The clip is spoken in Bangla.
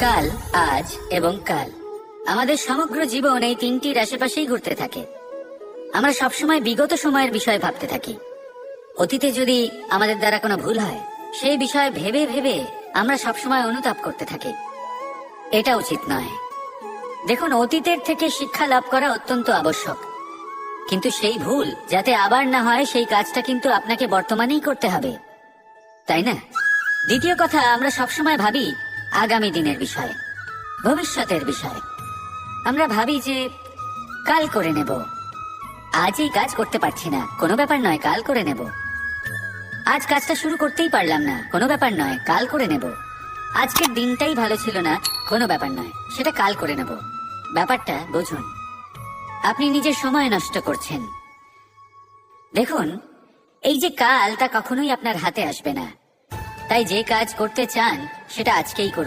কাল, আজ এবং কাল। আমাদের সমগ্র জীবন এই তিনটির আশেপাশেই ঘুরতে থাকে। আমরা সবসময় বিগত সময়ের বিষয়ে ভাবতে থাকি। অতীতে যদি আমাদের দ্বারা কোনো ভুল হয়, সেই বিষয়ে ভেবে ভেবে আমরা সবসময় অনুতাপ করতে থাকি। এটা উচিত নয়। দেখুন, অতীতের থেকে শিক্ষা লাভ করা অত্যন্ত আবশ্যক, কিন্তু সেই ভুল যাতে আবার না হয় সেই কাজটা কিন্তু আপনাকে বর্তমানেই করতে হবে, তাই না? দ্বিতীয় কথা, আমরা সবসময় ভাবি আগামী দিনের বিষয়ে, ভবিষ্যতের বিষয়ে। আমরা ভাবি যে কাল করে নেব, আজ এই কাজ করতে পারছি না, কোনো ব্যাপার নয়, কাল করে নেব। আজ কাজটা শুরু করতেই পারলাম না, কোনো ব্যাপার নয়, কাল করে নেব। আজকের দিনটাই ভালো ছিল না, কোনো ব্যাপার নয়, সেটা কাল করে নেব। ব্যাপারটা বুঝুন, আপনি নিজের সময় নষ্ট করছেন। দেখুন, এই যে কাল, তা কখনোই আপনার হাতে আসবে না। তাই যে কাজ করতে চান সেটা আজকেই করুন।